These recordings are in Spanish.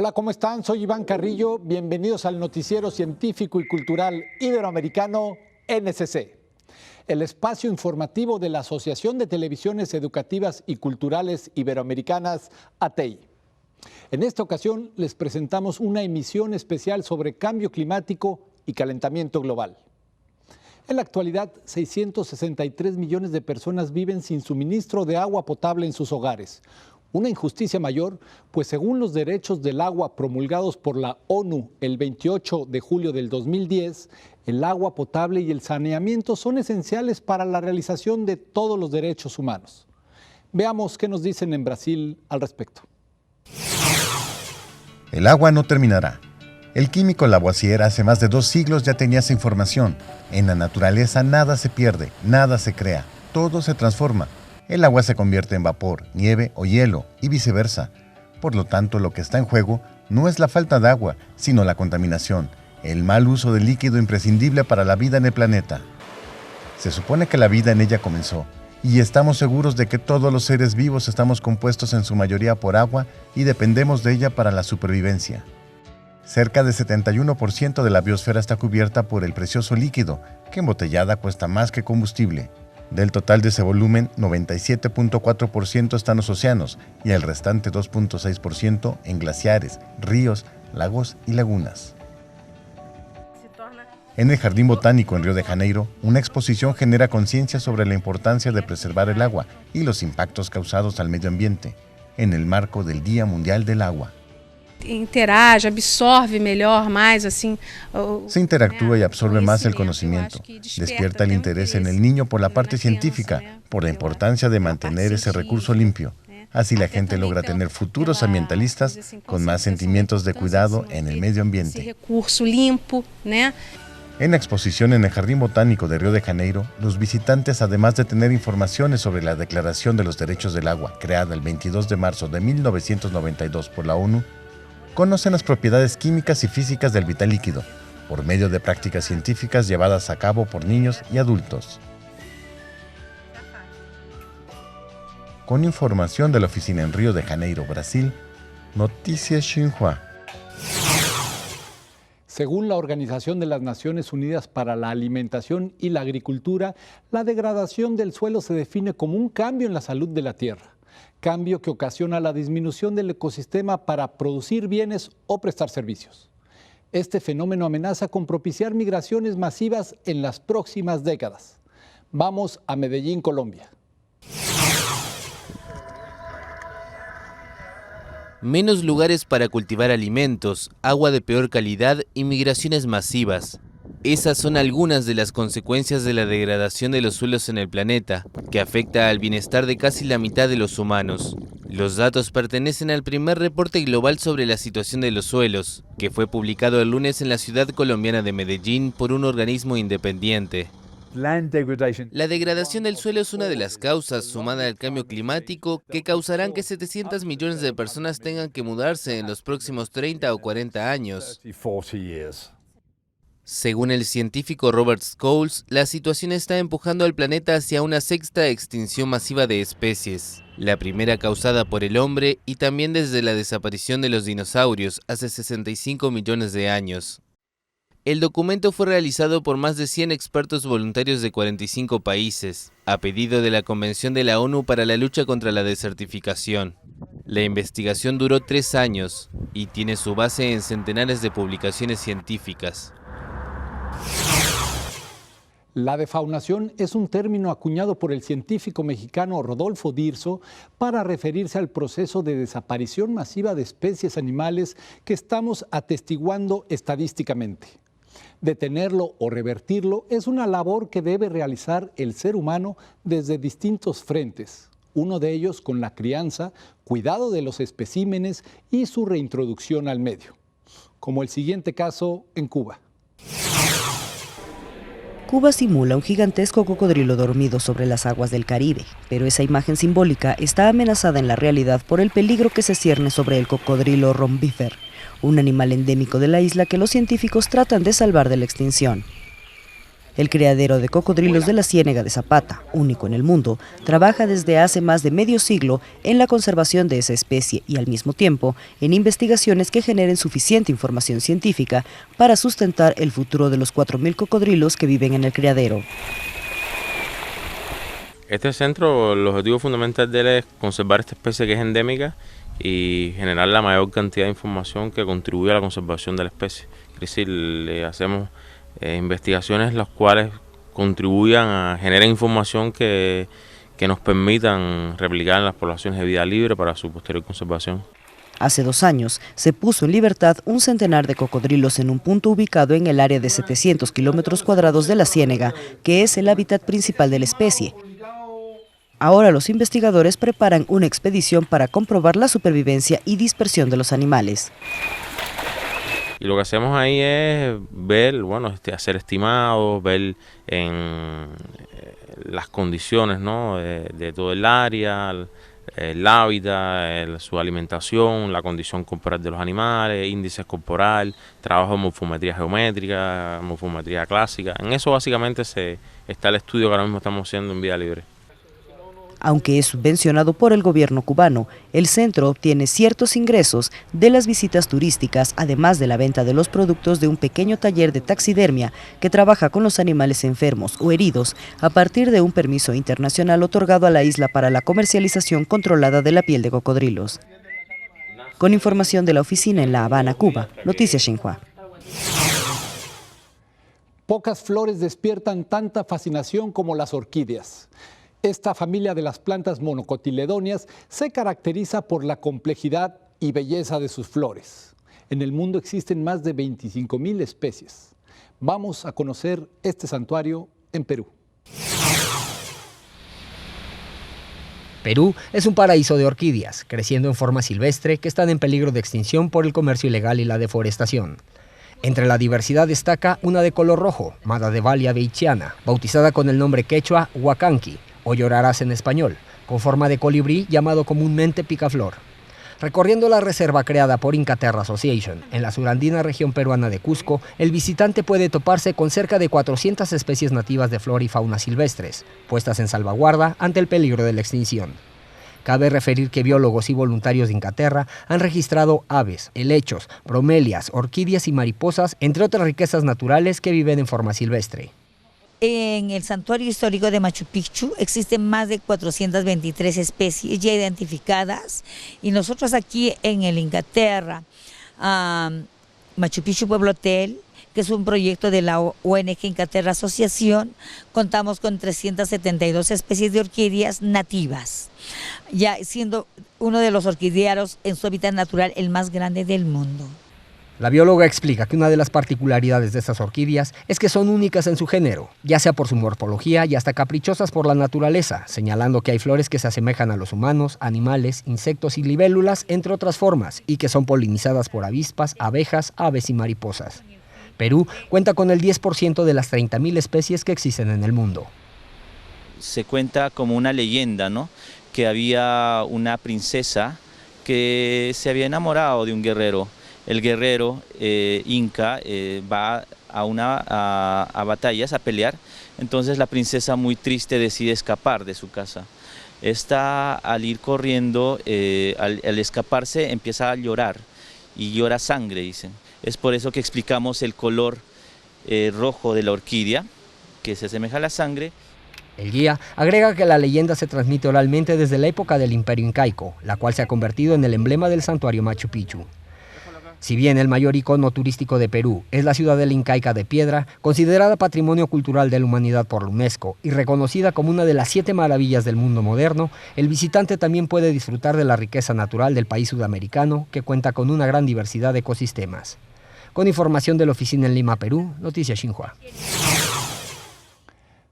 Hola, ¿cómo están? Soy Iván Carrillo. Bienvenidos al noticiero científico y cultural iberoamericano NSC, el espacio informativo de la Asociación de Televisiones Educativas y Culturales Iberoamericanas, ATEI. En esta ocasión les presentamos una emisión especial sobre cambio climático y calentamiento global. En la actualidad, 663 millones de personas viven sin suministro de agua potable en sus hogares. Una injusticia mayor, pues según los derechos del agua promulgados por la ONU el 28 de julio del 2010, el agua potable y el saneamiento son esenciales para la realización de todos los derechos humanos. Veamos qué nos dicen en Brasil al respecto. El agua no terminará. El químico Lavoisier hace más de 2 siglos ya tenía esa información. En la naturaleza nada se pierde, nada se crea, todo se transforma. El agua se convierte en vapor, nieve o hielo, y viceversa. Por lo tanto, lo que está en juego no es la falta de agua, sino la contaminación, el mal uso del líquido imprescindible para la vida en el planeta. Se supone que la vida en ella comenzó, y estamos seguros de que todos los seres vivos estamos compuestos en su mayoría por agua y dependemos de ella para la supervivencia. Cerca del 71% de la biosfera está cubierta por el precioso líquido, que embotellada cuesta más que combustible. Del total de ese volumen, 97.4% está en los océanos y el restante 2.6% en glaciares, ríos, lagos y lagunas. En el Jardín Botánico en Río de Janeiro, una exposición genera conciencia sobre la importancia de preservar el agua y los impactos causados al medio ambiente, en el marco del Día Mundial del Agua. Interage, absorbe mejor, más así. Se interactúa y absorbe más el conocimiento, despierta el interés en el niño por la parte científica, por la importancia de mantener ese recurso limpio. Así la gente logra tener futuros ambientalistas con más sentimientos de cuidado en el medio ambiente. En la exposición en el Jardín Botánico de Río de Janeiro, los visitantes, además de tener informaciones sobre la Declaración de los Derechos del Agua, creada el 22 de marzo de 1992 por la ONU, conocen las propiedades químicas y físicas del vital líquido, por medio de prácticas científicas llevadas a cabo por niños y adultos. Con información de la oficina en Río de Janeiro, Brasil, Noticias Xinhua. Según la Organización de las Naciones Unidas para la Alimentación y la Agricultura, la degradación del suelo se define como un cambio en la salud de la tierra. Cambio que ocasiona la disminución del ecosistema para producir bienes o prestar servicios. Este fenómeno amenaza con propiciar migraciones masivas en las próximas décadas. Vamos a Medellín, Colombia. Menos lugares para cultivar alimentos, agua de peor calidad y migraciones masivas. Esas son algunas de las consecuencias de la degradación de los suelos en el planeta, que afecta al bienestar de casi la mitad de los humanos. Los datos pertenecen al primer reporte global sobre la situación de los suelos, que fue publicado el lunes en la ciudad colombiana de Medellín por un organismo independiente. La degradación del suelo es una de las causas, sumada al cambio climático, que causarán que 700 millones de personas tengan que mudarse en los próximos 30 o 40 años. Según el científico Robert Scholes, la situación está empujando al planeta hacia una sexta extinción masiva de especies, la primera causada por el hombre y también desde la desaparición de los dinosaurios hace 65 millones de años. El documento fue realizado por más de 100 expertos voluntarios de 45 países, a pedido de la Convención de la ONU para la lucha contra la desertificación. La investigación duró 3 años y tiene su base en centenares de publicaciones científicas. La defaunación es un término acuñado por el científico mexicano Rodolfo Dirso para referirse al proceso de desaparición masiva de especies animales que estamos atestiguando estadísticamente. Detenerlo o revertirlo es una labor que debe realizar el ser humano desde distintos frentes, uno de ellos con la crianza, cuidado de los especímenes y su reintroducción al medio, como el siguiente caso en Cuba. Cuba simula un gigantesco cocodrilo dormido sobre las aguas del Caribe, pero esa imagen simbólica está amenazada en la realidad por el peligro que se cierne sobre el cocodrilo rombífer, un animal endémico de la isla que los científicos tratan de salvar de la extinción. El criadero de cocodrilos de la Ciénega de Zapata, único en el mundo, trabaja desde hace más de medio siglo en la conservación de esa especie y al mismo tiempo en investigaciones que generen suficiente información científica para sustentar el futuro de los 4.000 cocodrilos que viven en el criadero. Este centro, el objetivo fundamental de él es conservar esta especie que es endémica y generar la mayor cantidad de información que contribuya a la conservación de la especie. Es decir, le hacemos investigaciones las cuales contribuyan a generar información que nos permitan replicar en las poblaciones de vida libre para su posterior conservación. Hace 2 años se puso en libertad un centenar de cocodrilos en un punto ubicado en el área de 700 kilómetros cuadrados de la Ciénega, que es el hábitat principal de la especie. Ahora los investigadores preparan una expedición para comprobar la supervivencia y dispersión de los animales. Y lo que hacemos ahí es ver, hacer estimados, ver en las condiciones, ¿no?, de todo el área, el hábitat, su alimentación, la condición corporal de los animales, índices corporal, trabajo de morfometría geométrica, morfometría clásica. En eso básicamente está el estudio que ahora mismo estamos haciendo en Vida Libre. Aunque es subvencionado por el gobierno cubano, el centro obtiene ciertos ingresos de las visitas turísticas, además de la venta de los productos de un pequeño taller de taxidermia que trabaja con los animales enfermos o heridos a partir de un permiso internacional otorgado a la isla para la comercialización controlada de la piel de cocodrilos. Con información de la oficina en La Habana, Cuba, Noticias Xinhua. Pocas flores despiertan tanta fascinación como las orquídeas. Esta familia de las plantas monocotiledóneas se caracteriza por la complejidad y belleza de sus flores. En el mundo existen más de 25.000 especies. Vamos a conocer este santuario en Perú. Perú es un paraíso de orquídeas, creciendo en forma silvestre que están en peligro de extinción por el comercio ilegal y la deforestación. Entre la diversidad destaca una de color rojo, Madredevalia veitchiana, bautizada con el nombre quechua huacanqui, o llorarás en español, con forma de colibrí llamado comúnmente picaflor. Recorriendo la reserva creada por Incaterra Association en la surandina región peruana de Cusco, el visitante puede toparse con cerca de 400 especies nativas de flora y fauna silvestres, puestas en salvaguarda ante el peligro de la extinción. Cabe referir que biólogos y voluntarios de Incaterra han registrado aves, helechos, bromelias, orquídeas y mariposas, entre otras riquezas naturales que viven en forma silvestre. En el santuario histórico de Machu Picchu existen más de 423 especies ya identificadas y nosotros aquí en el Incaterra, Machu Picchu Pueblo Hotel, que es un proyecto de la ONG Incaterra Asociación, contamos con 372 especies de orquídeas nativas, ya siendo uno de los orquidearos en su hábitat natural el más grande del mundo. La bióloga explica que una de las particularidades de estas orquídeas es que son únicas en su género, ya sea por su morfología y hasta caprichosas por la naturaleza, señalando que hay flores que se asemejan a los humanos, animales, insectos y libélulas, entre otras formas, y que son polinizadas por avispas, abejas, aves y mariposas. Perú cuenta con el 10% de las 30.000 especies que existen en el mundo. Se cuenta como una leyenda, ¿no?, que había una princesa que se había enamorado de un guerrero. El guerrero inca va a batallas, a pelear, entonces la princesa muy triste decide escapar de su casa. Esta, al ir corriendo, al escaparse empieza a llorar y llora sangre, dicen. Es por eso que explicamos el color rojo de la orquídea, que se asemeja a la sangre. El guía agrega que la leyenda se transmite oralmente desde la época del Imperio Incaico, la cual se ha convertido en el emblema del santuario Machu Picchu. Si bien el mayor icono turístico de Perú es la ciudadela incaica de piedra, considerada Patrimonio Cultural de la Humanidad por la UNESCO y reconocida como una de las 7 maravillas del mundo moderno, el visitante también puede disfrutar de la riqueza natural del país sudamericano, que cuenta con una gran diversidad de ecosistemas. Con información de la oficina en Lima, Perú, Noticias Xinhua.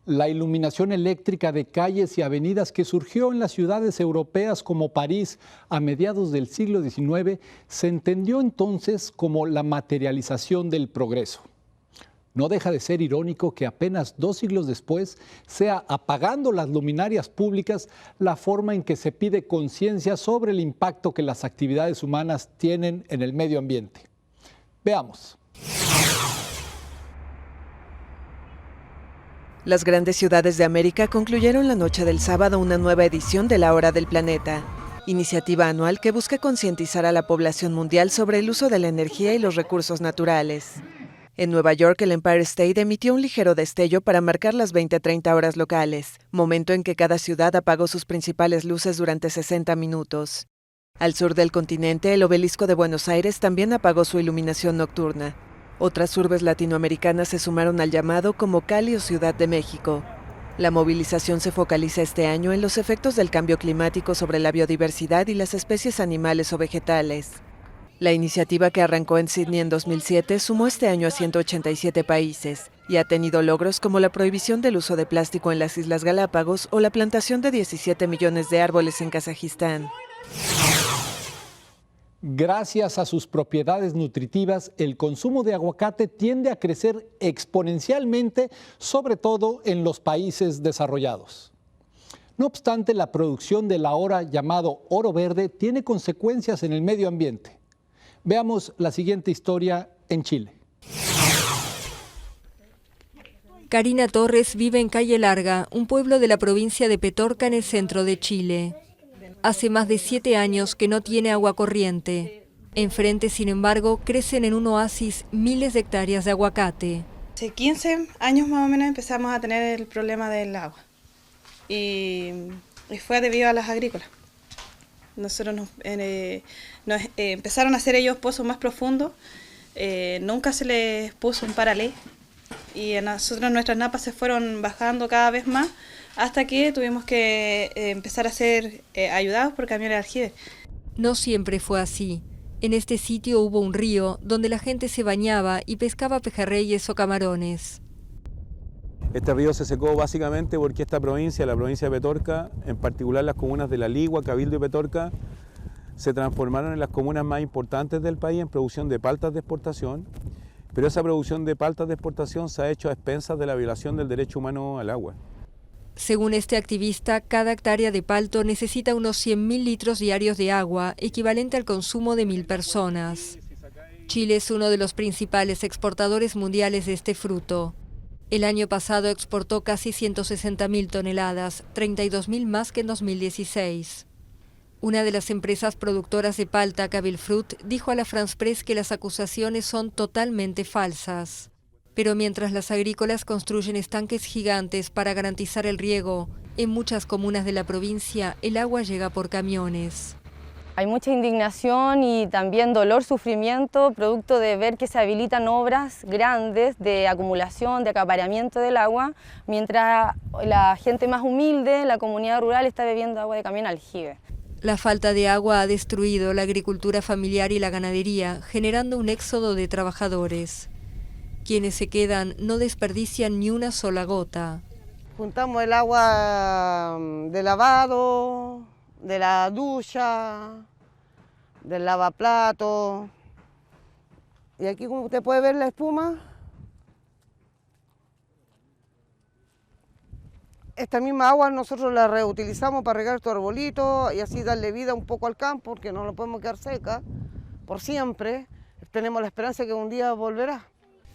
La iluminación eléctrica de calles y avenidas que surgió en las ciudades europeas como París a mediados del siglo XIX se entendió entonces como la materialización del progreso. No deja de ser irónico que apenas 2 siglos después sea apagando las luminarias públicas la forma en que se pide conciencia sobre el impacto que las actividades humanas tienen en el medio ambiente. Veamos. Las grandes ciudades de América concluyeron la noche del sábado una nueva edición de La Hora del Planeta, iniciativa anual que busca concientizar a la población mundial sobre el uso de la energía y los recursos naturales. En Nueva York, el Empire State emitió un ligero destello para marcar las 20:30 horas locales, momento en que cada ciudad apagó sus principales luces durante 60 minutos. Al sur del continente, el Obelisco de Buenos Aires también apagó su iluminación nocturna. Otras urbes latinoamericanas se sumaron al llamado, como Cali o Ciudad de México. La movilización se focaliza este año en los efectos del cambio climático sobre la biodiversidad y las especies animales o vegetales. La iniciativa, que arrancó en Sydney en 2007, sumó este año a 187 países y ha tenido logros como la prohibición del uso de plástico en las Islas Galápagos o la plantación de 17 millones de árboles en Kazajistán. Gracias a sus propiedades nutritivas, el consumo de aguacate tiende a crecer exponencialmente, sobre todo en los países desarrollados. No obstante, la producción del ahora llamado oro verde tiene consecuencias en el medio ambiente. Veamos la siguiente historia en Chile. Karina Torres vive en Calle Larga, un pueblo de la provincia de Petorca en el centro de Chile. Hace más de 7 años que no tiene agua corriente. Enfrente, sin embargo, crecen en un oasis miles de hectáreas de aguacate. Hace 15 años más o menos empezamos a tener el problema del agua. Y fue debido a las agrícolas. Nosotros empezaron a hacer ellos pozos más profundos, nunca se les puso un paralé y a nosotros nuestras napas se fueron bajando cada vez más hasta que tuvimos que empezar a ser ayudados por camiones de aljibe. No siempre fue así. En este sitio hubo un río donde la gente se bañaba y pescaba pejerreyes o camarones. Este río se secó básicamente porque esta provincia, la provincia de Petorca, en particular las comunas de La Ligua, Cabildo y Petorca, se transformaron en las comunas más importantes del país en producción de paltas de exportación, pero esa producción de paltas de exportación se ha hecho a expensas de la violación del derecho humano al agua. Según este activista, cada hectárea de palto necesita unos 100.000 litros diarios de agua, equivalente al consumo de 1.000 personas. Chile es uno de los principales exportadores mundiales de este fruto. El año pasado exportó casi 160.000 toneladas, 32.000 más que en 2016. Una de las empresas productoras de palta, Cabilfruit, dijo a la France Press que las acusaciones son totalmente falsas. Pero mientras las agrícolas construyen estanques gigantes para garantizar el riego, en muchas comunas de la provincia el agua llega por camiones. Hay mucha indignación y también dolor, sufrimiento, producto de ver que se habilitan obras grandes de acumulación, de acaparamiento del agua, mientras la gente más humilde, la comunidad rural, está bebiendo agua de camión aljibe. La falta de agua ha destruido la agricultura familiar y la ganadería, generando un éxodo de trabajadores. Quienes se quedan no desperdician ni una sola gota. Juntamos el agua de lavado, de la ducha, del lavaplato. Y aquí, como usted puede ver, la espuma. Esta misma agua nosotros la reutilizamos para regar estos arbolitos y así darle vida un poco al campo, porque no lo podemos quedar seca por siempre. Tenemos la esperanza que un día volverá.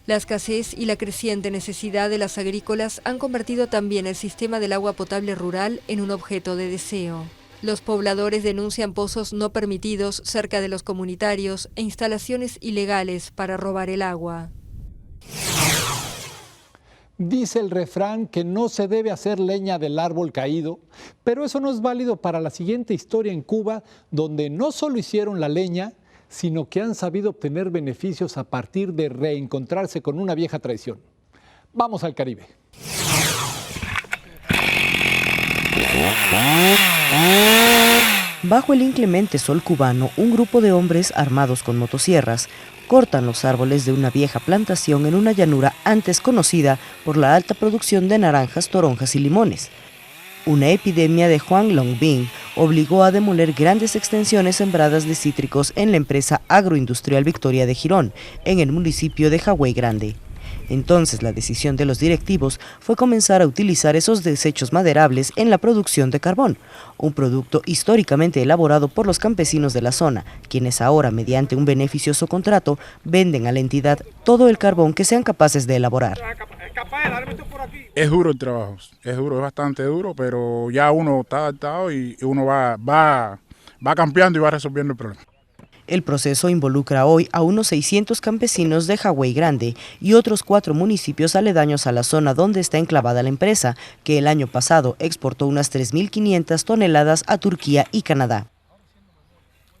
La escasez y la creciente necesidad de las agrícolas han convertido también el sistema del agua potable rural en un objeto de deseo. Los pobladores denuncian pozos no permitidos cerca de los comunitarios e instalaciones ilegales para robar el agua. Dice el refrán que no se debe hacer leña del árbol caído, pero eso no es válido para la siguiente historia en Cuba, donde no solo hicieron la leña, sino que han sabido obtener beneficios a partir de reencontrarse con una vieja tradición. Vamos al Caribe. Bajo el inclemente sol cubano, un grupo de hombres armados con motosierras cortan los árboles de una vieja plantación en una llanura antes conocida por la alta producción de naranjas, toronjas y limones. Una epidemia de Juan Long Binh obligó a demoler grandes extensiones sembradas de cítricos en la empresa agroindustrial Victoria de Girón, en el municipio de Hawái Grande. Entonces la decisión de los directivos fue comenzar a utilizar esos desechos maderables en la producción de carbón, un producto históricamente elaborado por los campesinos de la zona, quienes ahora, mediante un beneficioso contrato, venden a la entidad todo el carbón que sean capaces de elaborar. Es duro el trabajo, es bastante duro, pero ya uno está adaptado y uno va campeando y va resolviendo el problema. El proceso involucra hoy a unos 600 campesinos de Hawái Grande y otros 4 municipios aledaños a la zona donde está enclavada la empresa, que el año pasado exportó unas 3.500 toneladas a Turquía y Canadá.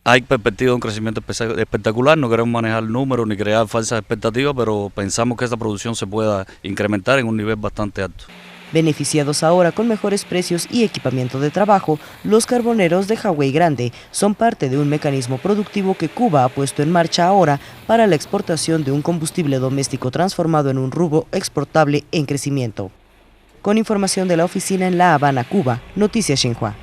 Hay perspectiva de un crecimiento espectacular, no queremos manejar números ni crear falsas expectativas, pero pensamos que esta producción se pueda incrementar en un nivel bastante alto. Beneficiados ahora con mejores precios y equipamiento de trabajo, los carboneros de Hawái Grande son parte de un mecanismo productivo que Cuba ha puesto en marcha ahora para la exportación de un combustible doméstico transformado en un rubro exportable en crecimiento. Con información de la oficina en La Habana, Cuba, Noticias Xinhua.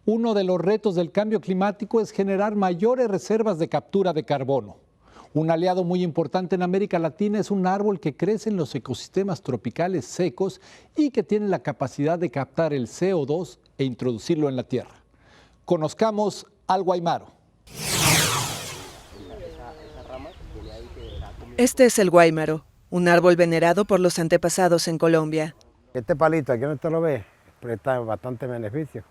Uno de los retos del cambio climático es generar mayores reservas de captura de carbono. Un aliado muy importante en América Latina es un árbol que crece en los ecosistemas tropicales secos y que tiene la capacidad de captar el CO2 e introducirlo en la tierra. Conozcamos al guaymaro. Este es el guaymaro, un árbol venerado por los antepasados en Colombia. Este palito, aquí no te lo ves, presta bastante beneficio.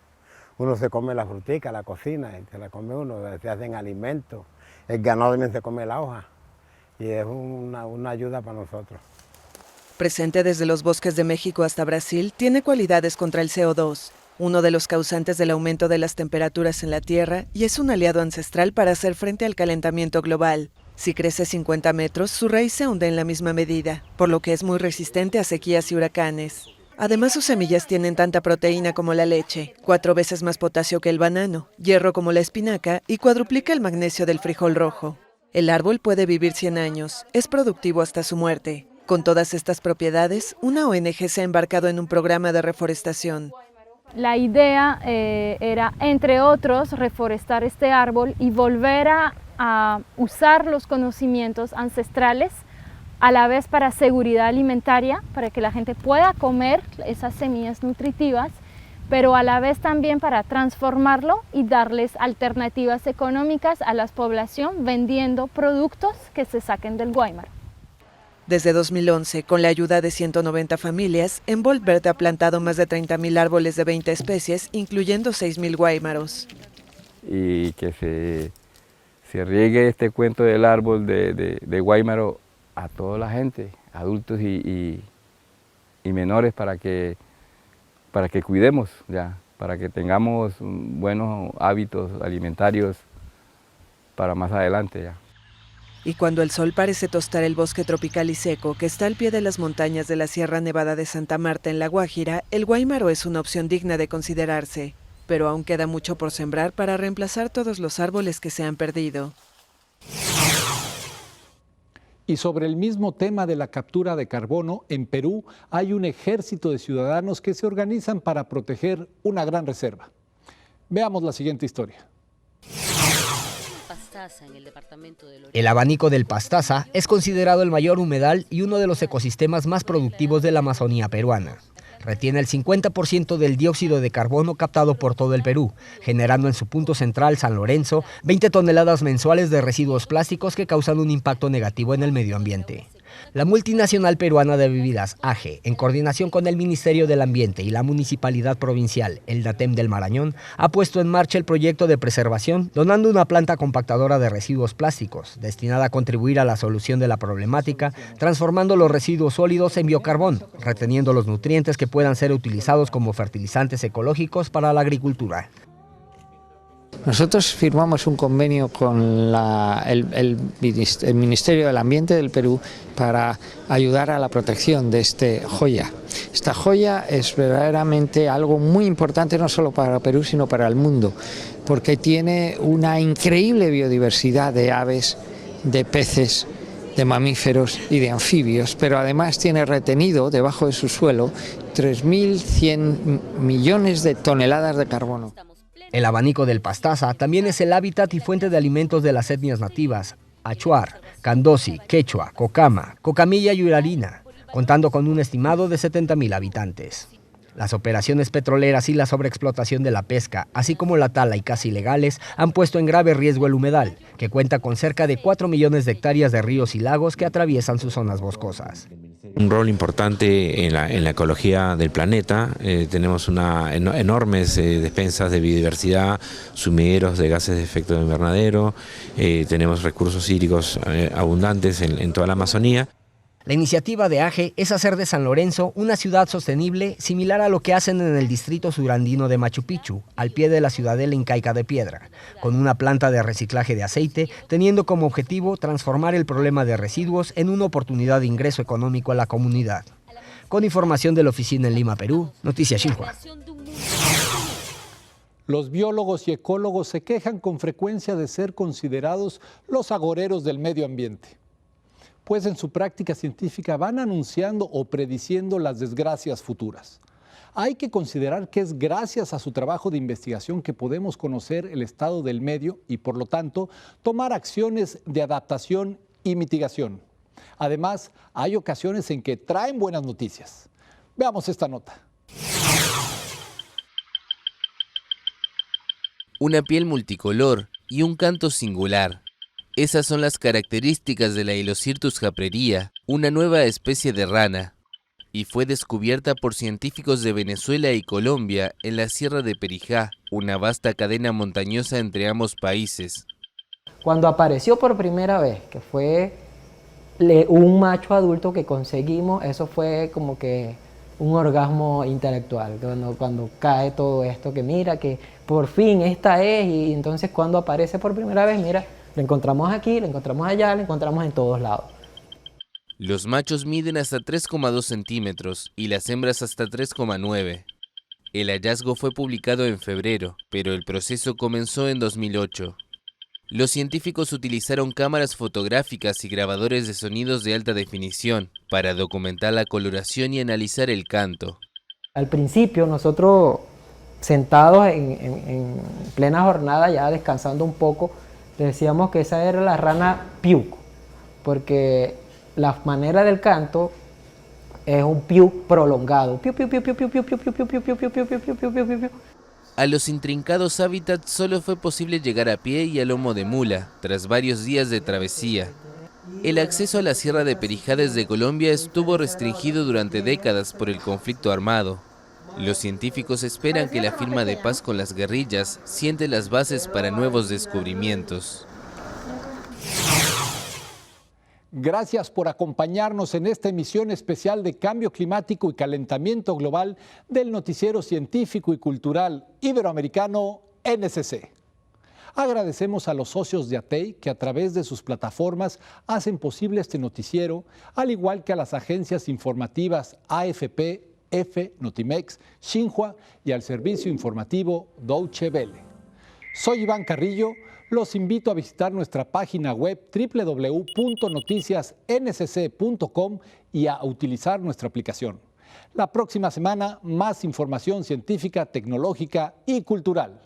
Uno se come la frutica, la cocina, y se la come uno, se hacen alimentos. El ganado también se come la hoja y es una ayuda para nosotros. Presente desde los bosques de México hasta Brasil, tiene cualidades contra el CO2, uno de los causantes del aumento de las temperaturas en la Tierra, y es un aliado ancestral para hacer frente al calentamiento global. Si crece 50 metros, su raíz se hunde en la misma medida, por lo que es muy resistente a sequías y huracanes. Además, sus semillas tienen tanta proteína como la leche, 4 veces más potasio que el banano, hierro como la espinaca y cuadruplica el magnesio del frijol rojo. El árbol puede vivir 100 años, es productivo hasta su muerte. Con todas estas propiedades, una ONG se ha embarcado en un programa de reforestación. La idea era, entre otros, reforestar este árbol y volver a usar los conocimientos ancestrales a la vez para seguridad alimentaria, para que la gente pueda comer esas semillas nutritivas, pero a la vez también para transformarlo y darles alternativas económicas a la población vendiendo productos que se saquen del guaymaro. Desde 2011, con la ayuda de 190 familias, Envolverde ha plantado más de 30.000 árboles de 20 especies, incluyendo 6.000 guaymaros. Y que se riegue este cuento del árbol de guaymaro a toda la gente, adultos y menores, para que cuidemos, ya, para que tengamos buenos hábitos alimentarios para más adelante. Ya. Y cuando el sol parece tostar el bosque tropical y seco que está al pie de las montañas de la Sierra Nevada de Santa Marta en La Guajira, el guaymaro es una opción digna de considerarse, pero aún queda mucho por sembrar para reemplazar todos los árboles que se han perdido. Y sobre el mismo tema de la captura de carbono, en Perú hay un ejército de ciudadanos que se organizan para proteger una gran reserva. Veamos la siguiente historia. El abanico del Pastaza es considerado el mayor humedal y uno de los ecosistemas más productivos de la Amazonía peruana. Retiene el 50% del dióxido de carbono captado por todo el Perú, generando en su punto central, San Lorenzo, 20 toneladas mensuales de residuos plásticos que causan un impacto negativo en el medio ambiente. La multinacional peruana de bebidas, AGE, en coordinación con el Ministerio del Ambiente y la Municipalidad Provincial, el DATEM del Marañón, ha puesto en marcha el proyecto de preservación, donando una planta compactadora de residuos plásticos, destinada a contribuir a la solución de la problemática, transformando los residuos sólidos en biocarbón, reteniendo los nutrientes que puedan ser utilizados como fertilizantes ecológicos para la agricultura. Nosotros firmamos un convenio con el Ministerio del Ambiente del Perú para ayudar a la protección de esta joya. Esta joya es verdaderamente algo muy importante no solo para Perú sino para el mundo, porque tiene una increíble biodiversidad de aves, de peces, de mamíferos y de anfibios, pero además tiene retenido debajo de su suelo 3.100 millones de toneladas de carbono. El abanico del Pastaza también es el hábitat y fuente de alimentos de las etnias nativas, Achuar, Candosi, Quechua, Cocama, Cocamilla y Urarina, contando con un estimado de 70.000 habitantes. Las operaciones petroleras y la sobreexplotación de la pesca, así como la tala y caza ilegales, han puesto en grave riesgo el humedal, que cuenta con cerca de 4 millones de hectáreas de ríos y lagos que atraviesan sus zonas boscosas. Un rol importante en la ecología del planeta. Tenemos enormes despensas de biodiversidad, sumideros de gases de efecto invernadero, tenemos recursos hídricos abundantes en toda la Amazonía. La iniciativa de AGE es hacer de San Lorenzo una ciudad sostenible similar a lo que hacen en el distrito surandino de Machu Picchu, al pie de la ciudadela incaica de piedra, con una planta de reciclaje de aceite, teniendo como objetivo transformar el problema de residuos en una oportunidad de ingreso económico a la comunidad. Con información de la oficina en Lima, Perú, Noticias Xinhua. Los biólogos y ecólogos se quejan con frecuencia de ser considerados los agoreros del medio ambiente, pues en su práctica científica van anunciando o prediciendo las desgracias futuras. Hay que considerar que es gracias a su trabajo de investigación que podemos conocer el estado del medio y, por lo tanto, tomar acciones de adaptación y mitigación. Además, hay ocasiones en que traen buenas noticias. Veamos esta nota. Una piel multicolor y un canto singular. Esas son las características de la Hylocertus japreria, una nueva especie de rana, y fue descubierta por científicos de Venezuela y Colombia en la Sierra de Perijá, una vasta cadena montañosa entre ambos países. Cuando apareció por primera vez, que fue un macho adulto que conseguimos, eso fue como que un orgasmo intelectual, cuando cae todo esto, que mira, que por fin esta es, y entonces cuando aparece por primera vez, mira, lo encontramos aquí, lo encontramos allá, lo encontramos en todos lados. Los machos miden hasta 3,2 centímetros y las hembras hasta 3,9. El hallazgo fue publicado en febrero, pero el proceso comenzó en 2008. Los científicos utilizaron cámaras fotográficas y grabadores de sonidos de alta definición para documentar la coloración y analizar el canto. Al principio nosotros, sentados en plena jornada, ya descansando un poco, decíamos que esa era la rana piuc, porque la manera del canto es un piuc prolongado. Piu, piu, piu, piu, piu, piu, piu, piu, piu, piu, piu, piu, piu, piu, piu, piu, piu. A los intrincados hábitats solo fue posible llegar a pie y a lomo de mula, tras varios días de travesía. El acceso a la Sierra de Perijá desde Colombia estuvo restringido durante décadas por el conflicto armado. Los científicos esperan que la firma de paz con las guerrillas siente las bases para nuevos descubrimientos. Gracias por acompañarnos en esta emisión especial de Cambio Climático y Calentamiento Global del Noticiero Científico y Cultural Iberoamericano NSC. Agradecemos a los socios de ATEI que a través de sus plataformas hacen posible este noticiero, al igual que a las agencias informativas AFP, EFE, Notimex, Xinhua y al servicio informativo Deutsche Welle. Soy Iván Carrillo. Los invito a visitar nuestra página web www.noticiasncc.com y a utilizar nuestra aplicación. La próxima semana, más información científica, tecnológica y cultural.